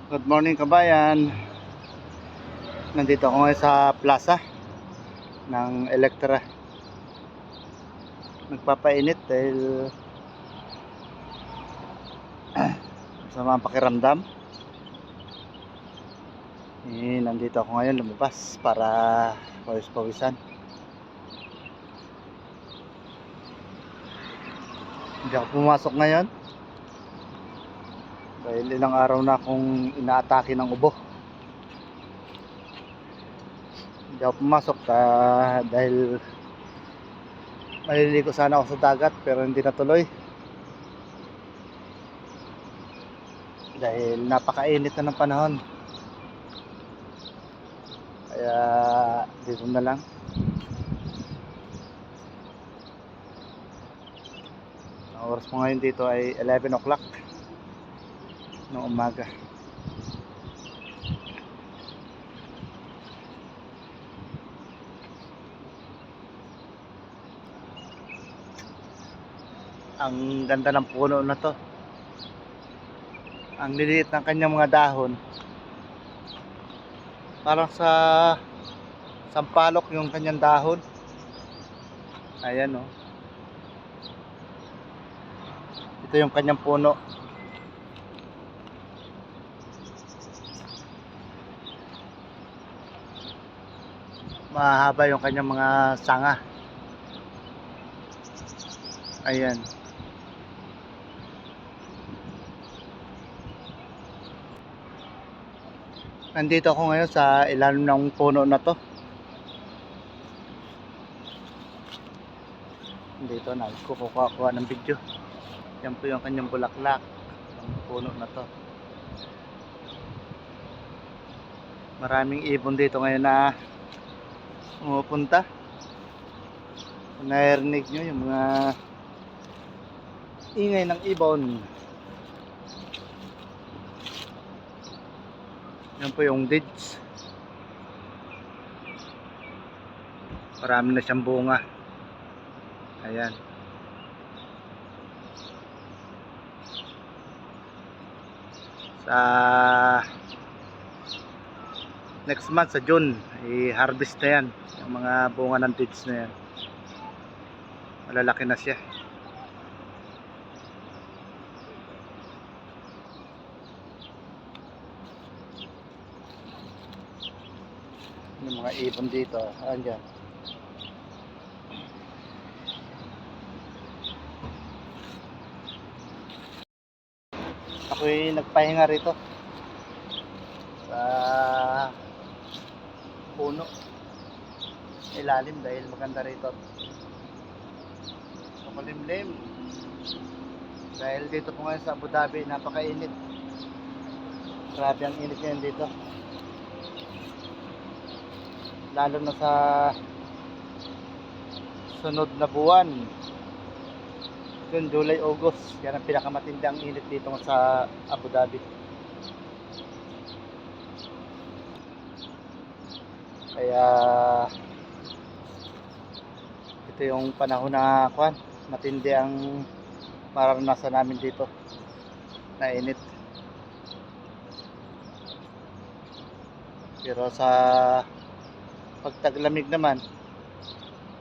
Good morning kabayan. Nandito ako ngayon sa plaza ng Electra. Nagpapainit dahil sama ang pakiramdam. Nandito ako ngayon lumabas para pawis-pawisan. Hindi ako pumasok ngayon dahil ilang araw na akong inaatake ng ubo. Hindi ako pumasok dahil maliligo sana ako sa dagat pero hindi natuloy dahil napakainit na ng panahon. Kaya dito na lang. Ang oras mo ngayon dito ay 11 o'clock ng umaga. Ang ganda ng puno na to. Ang liliit ng kanyang mga dahon. Parang sa sampalok yung kanyang dahon. Ayan o. Ito yung kanyang puno. Mahaba yung kanyang mga sanga. Ayan. Nandito ako ngayon sa ilalim ng puno na to. Dito na kukuha ng video. Yan po yung kanyang bulaklak ng puno na to. Maraming ibon dito ngayon na pumupunta. Kung narinig nyo yung mga ingay ng ibon. Yan po yung dates. Marami na siyang bunga. Ayan. Sa next month sa June i-harvest na yan yung mga bunga ng dates na yan. Malalaki na siya. Yung mga ibon dito, andyan. Ako'y nagpahinga rito sa puno ilalim dahil maganda rito. Makulimlim dahil dito po ngayon sa Abu Dhabi napakainit. Grabe ang init ngayon dito, lalo na sa sunod na buwan, June, July, August. Yan ang pinakamatindi ang init dito sa Abu Dhabi. Kaya ito yung panahon na matindi ang mararanasan namin dito na init. Pero sa pagtaglamig naman,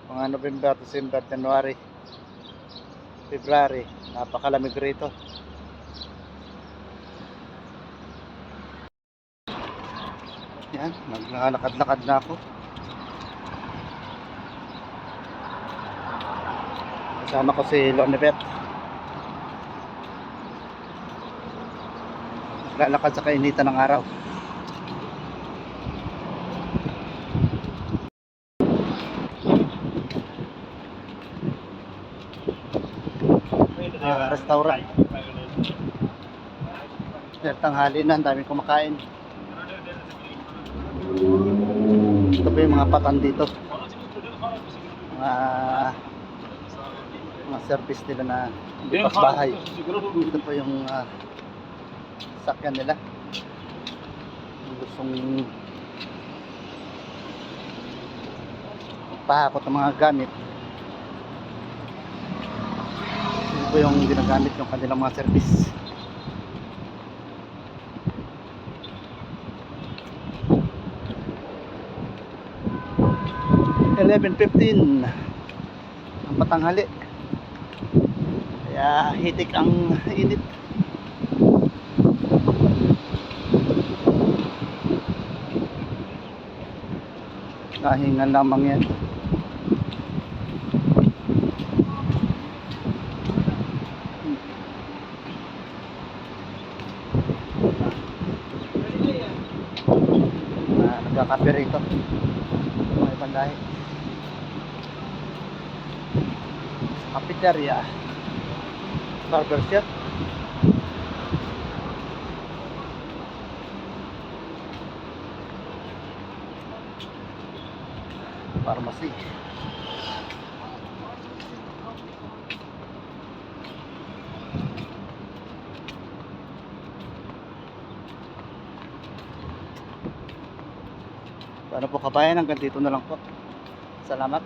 mga November, December, January, February, napakalamig rito. Yan, naglalakad-lakad na ako. Kasama ko si Lonibet. Naglalakad sa kainitan ng araw. Restaurant. Tanghali na, ang daming kumakain. Ito po yung mga patan dito. Mga service nila na lipas bahay. Ito po yung sakyan nila. Gustong pahakot ng mga gamit. Ito po yung ginagamit yung kanilang mga service. 11:15 ang patanghali. Kaya hitik ang init. Kahingan lamang yan. Nagkakape rito mga ibang lahi. Cafeteria, barber shop, pharmacy. Paano po kabayan, hanggang dito na lang po. Salamat.